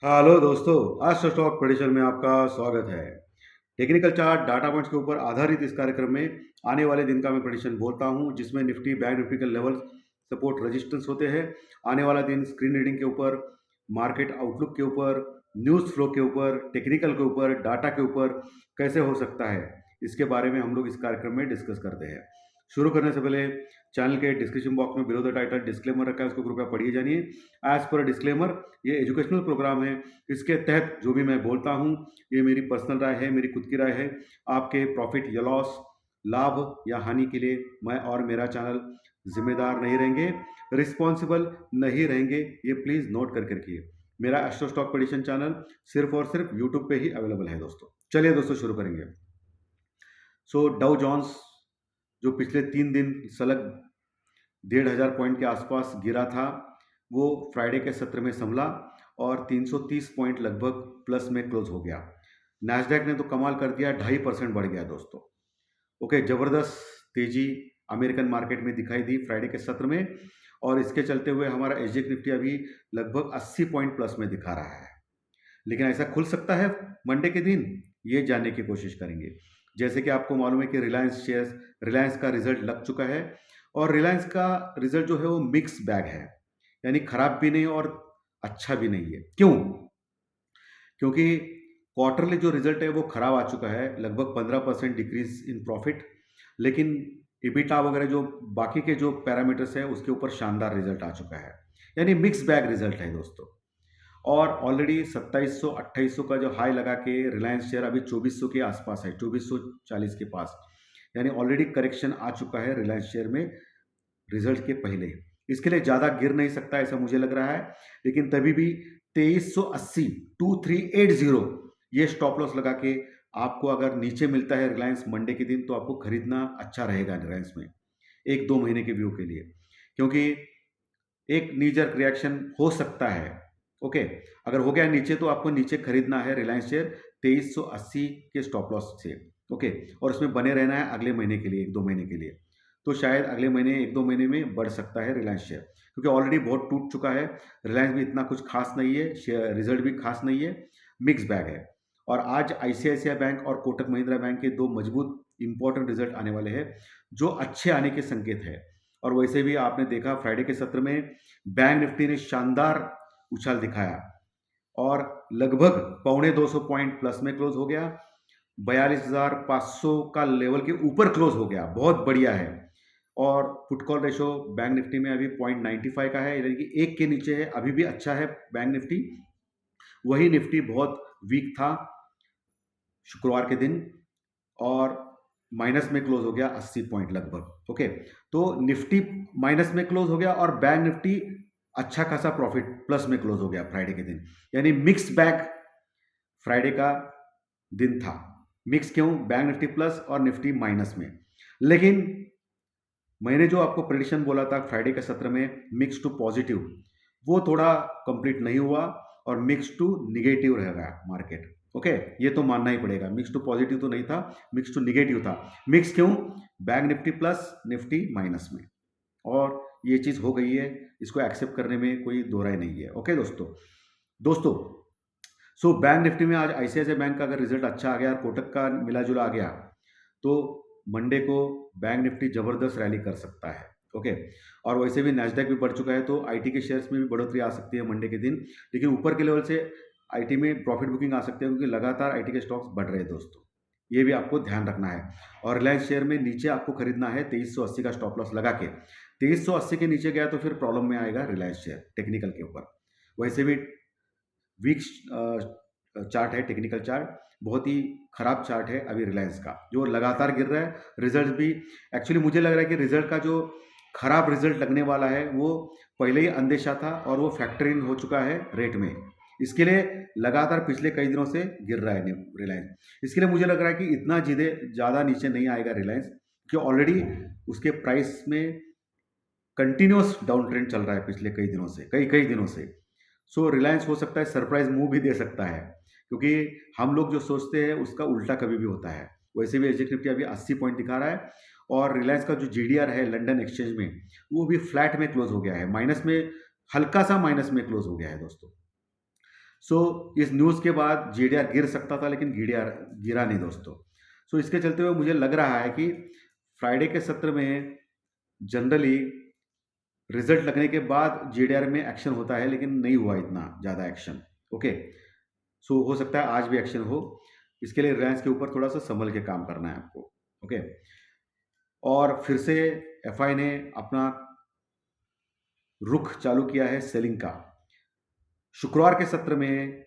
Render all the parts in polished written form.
Hello दोस्तों, आज stock prediction में आपका स्वागत है। टेक्निकल चार्ट डाटा पॉइंट्स के ऊपर आधारित इस कार्यक्रम में आने वाले दिन का मैं प्रेडिक्शन बोलता हूं, जिसमें निफ्टी बैंक निफ्टी के लेवल सपोर्ट रेजिस्टेंस होते हैं। आने वाला दिन स्क्रीन रीडिंग के ऊपर, मार्केट आउटलुक के ऊपर, न्यूज़ फ्लो के ऊपर, टेक्निकल के ऊपर, डाटा के ऊपर कैसे हो सकता है, इसके बारे में हम लोग इस कार्यक्रम में डिस्कस करते हैं। शुरू करने से पहले चैनल के डिस्क्रिप्शन बॉक्स में बिलो द टाइटल डिस्क्लेमर रखा है, उसको कृपया पढ़िए जानिए। एज पर डिस्क्लेमर, ये एजुकेशनल प्रोग्राम है। इसके तहत जो भी मैं बोलता हूँ, ये मेरी पर्सनल राय है, मेरी खुद की राय है। आपके प्रॉफिट या लॉस, लाभ या हानि के लिए मैं और मेरा चैनल जिम्मेदार नहीं रहेंगे, रिस्पॉन्सिबल नहीं रहेंगे। ये प्लीज़ नोट करके रखिए। मेरा एस्ट्रो स्टॉक प्रेडिक्शन चैनल सिर्फ और सिर्फ यूट्यूब पे ही अवेलेबल है दोस्तों। चलिए दोस्तों, शुरू करेंगे। डाउ जोन्स जो पिछले 3 दिन सलग 1,500 पॉइंट के आसपास गिरा था, वो फ्राइडे के सत्र में संभला और 330 पॉइंट लगभग प्लस में क्लोज हो गया। नैस्डैक ने तो कमाल कर दिया, 2.5% बढ़ गया दोस्तों। ओके, जबरदस्त तेजी अमेरिकन मार्केट में दिखाई दी फ्राइडे के सत्र में, और इसके चलते हुए हमारा एसजीएक्स निफ्टी अभी लगभग 80 पॉइंट प्लस में दिखा रहा है। लेकिन ऐसा खुल सकता है मंडे के दिन, ये जानने की कोशिश करेंगे। जैसे कि आपको मालूम है कि रिलायंस का रिजल्ट लग चुका है, और रिलायंस का रिजल्ट जो है वो मिक्स बैग है, यानी खराब भी नहीं और अच्छा भी नहीं है। क्यों? क्योंकि क्वार्टरली जो रिजल्ट है वो खराब आ चुका है, लगभग 15% डिक्रीज इन प्रॉफिट। लेकिन इबिटा वगैरह जो बाकी के जो पैरामीटर्स है उसके ऊपर शानदार रिजल्ट आ चुका है, यानी मिक्स बैग रिजल्ट है दोस्तों। और ऑलरेडी 2700-2800 का जो हाई लगा के रिलायंस शेयर अभी 2400 के आसपास है, 2440 के पास, यानी ऑलरेडी करेक्शन आ चुका है रिलायंस शेयर में रिजल्ट के पहले। इसके लिए ज़्यादा गिर नहीं सकता ऐसा मुझे लग रहा है, लेकिन तभी भी 2380 2380 ये स्टॉप लॉस लगा के आपको अगर नीचे मिलता है रिलायंस मंडे के दिन, तो आपको खरीदना अच्छा रहेगा रिलायंस में 1-2 महीने के व्यू के लिए, क्योंकि एक नीजर रिएक्शन हो सकता है। ओके, अगर हो गया नीचे तो आपको नीचे खरीदना है रिलायंस शेयर 2380 के स्टॉप लॉस से। ओके, और उसमें बने रहना है अगले महीने के लिए, 1-2 महीने के लिए। तो शायद अगले महीने 1-2 महीने में बढ़ सकता है रिलायंस शेयर, क्योंकि ऑलरेडी बहुत टूट चुका है। रिलायंस भी इतना कुछ खास नहीं है, शेयर रिजल्ट भी खास नहीं है, मिक्स बैग है। और आज आईसीआईसीआई बैंक और कोटक महिंद्रा बैंक के दो मजबूत इंपॉर्टेंट रिजल्ट आने वाले हैं, जो अच्छे आने के संकेत है। और वैसे भी आपने देखा फ्राइडे के सत्र में बैंक निफ्टी ने शानदार उछाल दिखाया और लगभग 250 पॉइंट प्लस में क्लोज हो गया। 42,500 का लेवल के ऊपर क्लोज हो गया, बहुत बढ़िया है। और put call ratio bank Nifty में अभी 0.95 का है, यानी कि एक के नीचे है, अभी भी अच्छा है बैंक निफ्टी। वही निफ्टी बहुत वीक था शुक्रवार के दिन, और माइनस में क्लोज हो गया 80 पॉइंट लगभग। ओके, तो निफ्टी माइनस में क्लोज हो गया और बैंक निफ्टी अच्छा खासा प्रॉफिट प्लस में क्लोज हो गया फ्राइडे के दिन, यानी मिक्स बैग फ्राइडे का दिन था। मिक्स क्यों? बैंक निफ्टी प्लस और निफ्टी माइनस में। लेकिन मैंने जो आपको प्रेडिक्शन बोला था फ्राइडे के सत्र में, मिक्स टू पॉजिटिव, वो थोड़ा कंप्लीट नहीं हुआ और मिक्स टू निगेटिव रह गया मार्केट। ओके, ये तो मानना ही पड़ेगा, मिक्स टू पॉजिटिव तो नहीं था, मिक्स टू निगेटिव था। मिक्स क्यों? Bank Nifty plus Nifty minus में, और ये चीज़ हो गई है, इसको एक्सेप्ट करने में कोई दो राय नहीं है। ओके दोस्तों, दोस्तों बैंक निफ्टी में आज आईसीआईसीआई बैंक का अगर रिजल्ट अच्छा आ गया और कोटक का मिला जुला आ गया, तो मंडे को बैंक निफ्टी जबरदस्त रैली कर सकता है। ओके, और वैसे भी नैस्डैक भी बढ़ चुका है, तो आईटी के शेयर्स में भी बढ़ोतरी आ सकती है मंडे के दिन। लेकिन ऊपर के लेवल से आईटी में प्रॉफिट बुकिंग आ सकते हैं, क्योंकि लगातार आईटी के स्टॉक्स बढ़ रहे हैं दोस्तों, ये भी आपको ध्यान रखना है। और रिलायंस शेयर में नीचे आपको खरीदना है 2380 का स्टॉप लॉस लगा के। 2380 के नीचे गया तो फिर प्रॉब्लम में आएगा रिलायंस शेयर टेक्निकल के ऊपर। वैसे भी वीक चार्ट है, टेक्निकल चार्ट बहुत ही खराब चार्ट है अभी रिलायंस का, जो लगातार गिर रहा है। रिजल्ट भी, एक्चुअली मुझे लग रहा है कि रिजल्ट का जो खराब रिजल्ट लगने वाला है वो पहले ही अंदेशा था, और वो फैक्टर इन हो चुका है रेट में। इसके लिए लगातार पिछले कई दिनों से गिर रहा है रिलायंस। इसके लिए मुझे लग रहा है कि इतना ज़्यादा नीचे नहीं आएगा रिलायंस, क्योंकि ऑलरेडी उसके प्राइस में कंटिन्यूस डाउन ट्रेंड चल रहा है पिछले कई दिनों से, कई कई दिनों से। रिलायंस हो सकता है सरप्राइज मूव भी दे सकता है, क्योंकि हम लोग जो सोचते हैं उसका उल्टा कभी भी होता है। वैसे भी एसजीएक्स निफ्टी अभी 80 पॉइंट दिखा रहा है, और रिलायंस का जो जीडीआर है लंदन एक्सचेंज में, वो भी फ्लैट में क्लोज हो गया है, माइनस में, हल्का सा माइनस में क्लोज हो गया है दोस्तों। सो इस न्यूज़ के बाद जीडीआर गिर सकता था, लेकिन जीडीआर गिरा नहीं दोस्तों। सो इसके चलते हुए मुझे लग रहा है कि फ्राइडे के सत्र में जनरली रिजल्ट लगने के बाद जीडीआर में एक्शन होता है, लेकिन नहीं हुआ इतना ज़्यादा एक्शन। ओके, सो हो सकता है आज भी एक्शन हो। इसके लिए रिलायंस के ऊपर थोड़ा सा संभल के काम करना है आपको। ओके, और फिर से एफआई ने अपना रुख चालू किया है सेलिंग का। शुक्रवार के सत्र में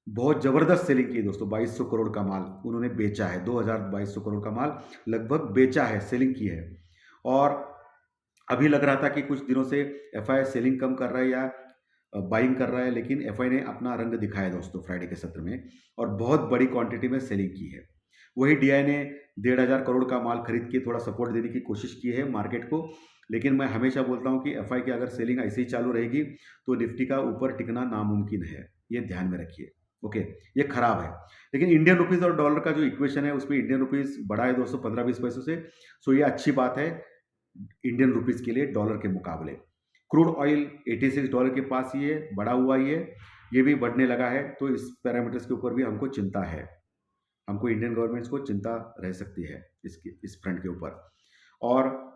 बहुत ज़बरदस्त सेलिंग की दोस्तों। 2200 करोड़ का माल उन्होंने बेचा है, 2200 करोड़ का माल लगभग बेचा है, सेलिंग की है। और अभी लग रहा था कि कुछ दिनों से एफआई सेलिंग कम कर रहा है या बाइंग कर रहा है, लेकिन एफआई ने अपना रंग दिखाया दोस्तों फ्राइडे के सत्र में, और बहुत बड़ी क्वांटिटी में सेलिंग की है। वही डीआई ने 1,500 करोड़ का माल खरीद के थोड़ा सपोर्ट देने की कोशिश की है मार्केट को, लेकिन मैं हमेशा बोलता हूं कि एफआई की अगर सेलिंग ऐसे ही चालू रहेगी तो निफ्टी का ऊपर टिकना नामुमकिन है, ये ध्यान में रखिए। ओके, ये खराब है। लेकिन इंडियन रुपीज़ और डॉलर का जो इक्वेशन है उसमें इंडियन रुपीज़ बढ़ा है दोस्तों 15-20 पैसों से, सो ये अच्छी बात है इंडियन रुपीज़ के लिए डॉलर के मुकाबले। क्रूड ऑयल $86 के पास ही है, बढ़ा हुआ ही है, ये भी बढ़ने लगा है। तो इस पैरामीटर्स के ऊपर भी हमको चिंता है, हमको इंडियन गवर्नमेंट्स को चिंता रह सकती है इस फ्रंट के ऊपर। और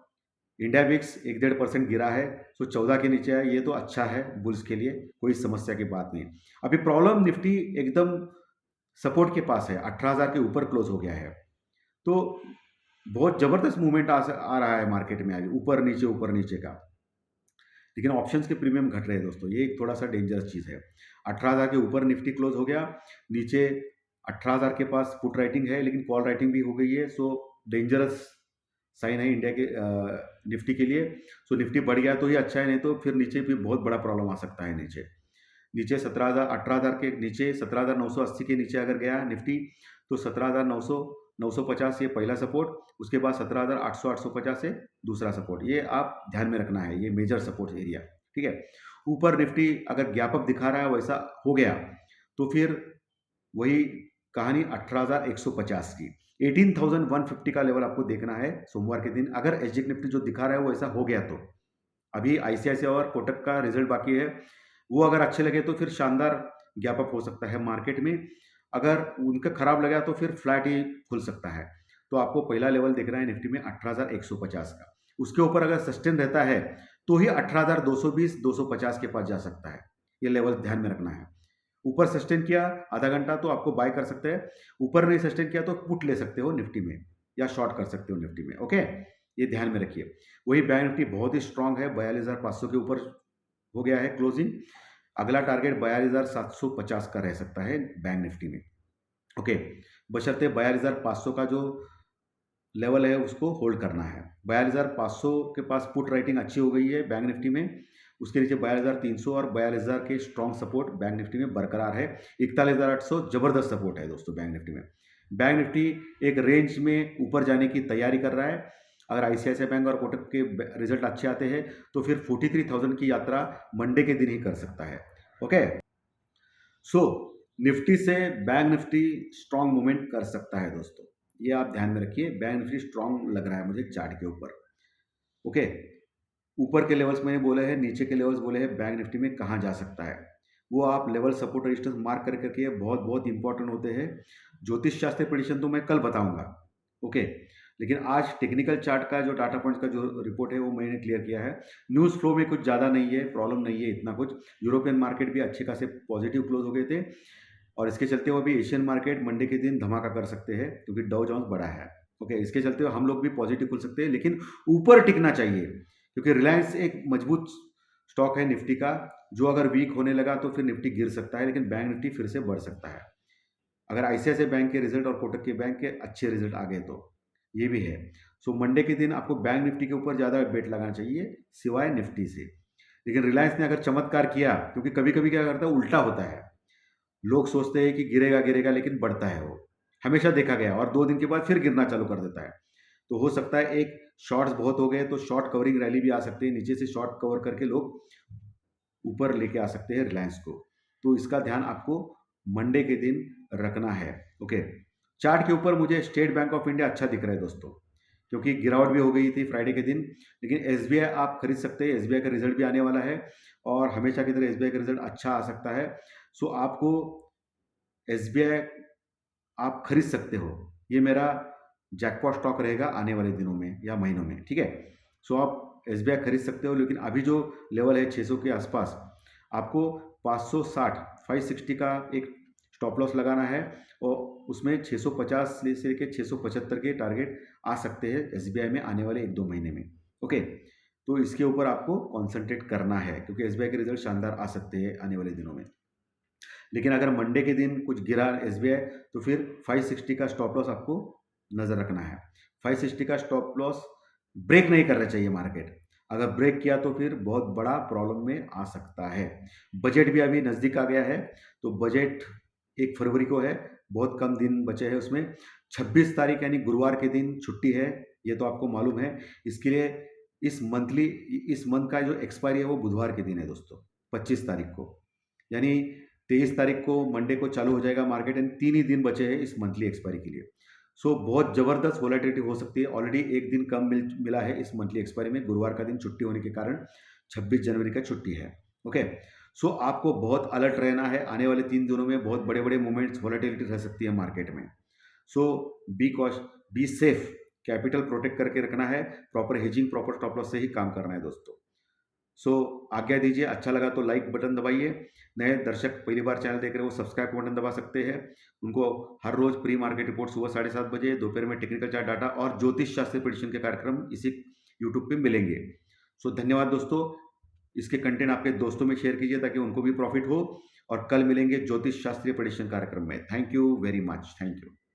इंडिया विक्स 1-1.5% गिरा है, सो 14 के नीचे है, ये तो अच्छा है बुल्स के लिए, कोई समस्या की बात नहीं। अभी प्रॉब्लम निफ्टी एकदम सपोर्ट के पास है, 18,000 के ऊपर क्लोज हो गया है। तो बहुत ज़बरदस्त मूवमेंट आ रहा है मार्केट में, अभी ऊपर नीचे का। लेकिन ऑप्शंस के प्रीमियम घट रहे हैं दोस्तों, ये एक थोड़ा सा डेंजरस चीज़ है। 18,000 के ऊपर निफ्टी क्लोज हो गया, नीचे 18,000 के पास पुट राइटिंग है, लेकिन कॉल राइटिंग भी हो गई है। सो डेंजरस साइन है इंडिया के निफ्टी के लिए। सो निफ्टी बढ़ गया तो ही अच्छा है, नहीं तो फिर नीचे भी बहुत बड़ा प्रॉब्लम आ सकता है। नीचे 17,000 18,000 के नीचे 17,980 के नीचे अगर गया निफ्टी तो 17,900 950 ये पहला सपोर्ट, उसके बाद 17,800 850 से दूसरा सपोर्ट। ये आप ध्यान में रखना है, ये मेजर सपोर्ट एरिया, ठीक है। ऊपर निफ्टी अगर गैप अप दिखा रहा है वैसा हो गया तो फिर वही कहानी 18,150 की 18,150 का लेवल आपको देखना है सोमवार के दिन। अगर एसजी निफ्टी जो दिखा रहा है वो ऐसा हो गया तो अभी आईसीआईसीआई और कोटक का रिजल्ट बाकी है, वो अगर अच्छे लगे तो फिर शानदार गैप अप हो सकता है मार्केट में। अगर उनका खराब लगा तो फिर फ्लैट ही खुल सकता है। तो आपको पहला लेवल देखना है निफ्टी में 18,150 का। उसके ऊपर अगर सस्टेन रहता है तो ही 18,220 250 के पास जा सकता है, ये लेवल ध्यान में रखना है। ऊपर सस्टेन किया आधा घंटा तो आपको बाय कर सकते हैं, ऊपर नहीं सस्टेन किया तो पुट ले सकते हो निफ्टी में या शॉर्ट कर सकते हो निफ्टी में। ओके, ये ध्यान में रखिए। वही बैंक निफ्टी बहुत ही स्ट्रांग है, 42,500 के ऊपर हो गया है क्लोजिंग। अगला टारगेट 42,750 का रह सकता है बैंक निफ्टी में। ओके, बशर्ते 42,500 का जो लेवल है उसको होल्ड करना है। 42,500 के पास पुट राइटिंग अच्छी हो गई है बैंक निफ्टी में, उसके नीचे 42,300 और 42,000 के स्ट्रॉन्ग सपोर्ट बैंक निफ्टी में बरकरार है। 41,800 जबरदस्त सपोर्ट है दोस्तों बैंक निफ्टी में। बैंक निफ्टी एक रेंज में ऊपर जाने की तैयारी कर रहा है। अगर आईसीआईसीआई बैंक और कोटक के रिजल्ट अच्छे आते हैं तो फिर 43,000 की यात्रा मंडे के दिन ही कर सकता है। ओके, सो निफ्टी से बैंक निफ्टी स्ट्रॉन्ग मूवमेंट कर सकता है दोस्तों, ये आप ध्यान में रखिए। बैंक निफ्टी स्ट्रॉन्ग लग रहा है मुझे चार्ट के ऊपर। ओके, ऊपर के लेवल्स मैंने बोले हैं, नीचे के लेवल्स बोले हैं, बैंक निफ्टी में कहाँ जा सकता है वो आप लेवल सपोर्ट रजिस्टेंस मार्क कर करके, बहुत बहुत इंपॉर्टेंट होते हैं। ज्योतिष शास्त्र प्रेडिक्शन तो मैं कल बताऊंगा। ओके, लेकिन आज टेक्निकल चार्ट का जो डाटा पॉइंट्स का जो रिपोर्ट है वो मैंने क्लियर किया है। न्यूज़ फ्लो में कुछ ज़्यादा नहीं है, प्रॉब्लम नहीं है इतना कुछ। यूरोपियन मार्केट भी अच्छे खासे पॉजिटिव क्लोज हो गए थे, और इसके चलते हुए भी एशियन मार्केट मंडे के दिन धमाका कर सकते हैं क्योंकि डाउ जोन्स बड़ा है। ओके, इसके चलते हुए हम लोग भी पॉजिटिव खुल सकते हैं, लेकिन ऊपर टिकना चाहिए क्योंकि रिलायंस एक मजबूत स्टॉक है निफ्टी का। जो अगर वीक होने लगा तो फिर निफ्टी गिर सकता है, लेकिन बैंक निफ्टी फिर से बढ़ सकता है अगर आईसीआईसीआई बैंक के रिजल्ट और कोटक के बैंक के अच्छे रिजल्ट आ गए तो। ये भी है। सो मंडे के दिन आपको बैंक निफ्टी के ऊपर ज़्यादा बेट लगाना चाहिए सिवाय निफ्टी से। लेकिन रिलायंस ने अगर चमत्कार किया, क्योंकि कभी कभी क्या करता है उल्टा होता है, लोग सोचते हैं कि गिरेगा गिरेगा लेकिन बढ़ता है, वो हमेशा देखा गया, और 2 दिन के बाद फिर गिरना चालू कर देता है। तो हो सकता है एक शॉर्ट्स बहुत हो गए तो शॉर्ट कवरिंग रैली भी आ सकती है, नीचे से शॉर्ट कवर करके लोग ऊपर लेके आ सकते हैं रिलायंस को। तो इसका ध्यान आपको मंडे के दिन रखना है। ओके, चार्ट के ऊपर मुझे स्टेट बैंक ऑफ इंडिया अच्छा दिख रहा है दोस्तों, क्योंकि गिरावट भी हो गई थी फ्राइडे के दिन। लेकिन एसबीआई आप खरीद सकते हैं, एसबीआई का रिजल्ट भी आने वाला है और हमेशा की तरह एसबीआई का रिजल्ट अच्छा आ सकता है। सो आपको एसबीआई आप खरीद सकते हो। ये मेरा जैकपॉट स्टॉक रहेगा आने वाले दिनों में या महीनों में, ठीक है। सो आप एसबीआई खरीद सकते हो, लेकिन अभी जो लेवल है 600 के आसपास, आपको 560 560 का एक स्टॉप लॉस लगाना है, और उसमें 650 से लेकर 675 के टारगेट आ सकते हैं एसबीआई में आने वाले 1-2 महीने में। ओके, तो इसके ऊपर आपको कॉन्सेंट्रेट करना है, क्योंकि एसबीआई के रिजल्ट शानदार आ सकते हैं आने वाले दिनों में। लेकिन अगर मंडे के दिन कुछ गिरा एसबीआई, तो फिर 560 का स्टॉप लॉस आपको नज़र रखना है। 560 का स्टॉप लॉस ब्रेक नहीं करना चाहिए मार्केट। अगर ब्रेक किया तो फिर बहुत बड़ा प्रॉब्लम में आ सकता है। बजट भी अभी नज़दीक आ गया है, तो बजट 1 फरवरी को है, बहुत कम दिन बचे हैं उसमें। 26 तारीख यानी गुरुवार के दिन छुट्टी है, ये तो आपको मालूम है। इसके लिए इस मंथ का जो एक्सपायरी है वो बुधवार के दिन है दोस्तों, 25 तारीख को। यानी 23 तारीख को मंडे को चालू हो जाएगा मार्केट, एंड 3 ही दिन बचे हैं इस मंथली एक्सपायरी के लिए। सो बहुत ज़बरदस्त वोलेटिलिटी हो सकती है। ऑलरेडी एक दिन कम मिला है इस मंथली एक्सपायरी में, गुरुवार का दिन छुट्टी होने के कारण 26 जनवरी का छुट्टी है। ओके, सो आपको बहुत अलर्ट रहना है। आने वाले 3 दिनों में बहुत बड़े बड़े मूवमेंट्स, वोलेटिलिटी रह सकती है मार्केट में। सो बी सेफ, कैपिटल प्रोटेक्ट करके रखना है, proper hedging, proper stop loss से ही काम करना है दोस्तों। सो आज्ञा दीजिए, अच्छा लगा तो लाइक बटन दबाइए। नए दर्शक पहली बार चैनल देख रहे हो, सब्सक्राइब बटन दबा सकते हैं। उनको हर रोज प्री मार्केट रिपोर्ट सुबह 7:30 बजे, दोपहर में टेक्निकल चार्ट डाटा और ज्योतिष शास्त्र प्रेडिक्शन के कार्यक्रम इसी यूट्यूब पे मिलेंगे। सो धन्यवाद दोस्तों। इसके कंटेंट आपके दोस्तों में शेयर कीजिए ताकि उनको भी प्रॉफिट हो, और कल मिलेंगे ज्योतिष शास्त्रीय प्रेडिक्शन कार्यक्रम में। Thank you very much, thank you.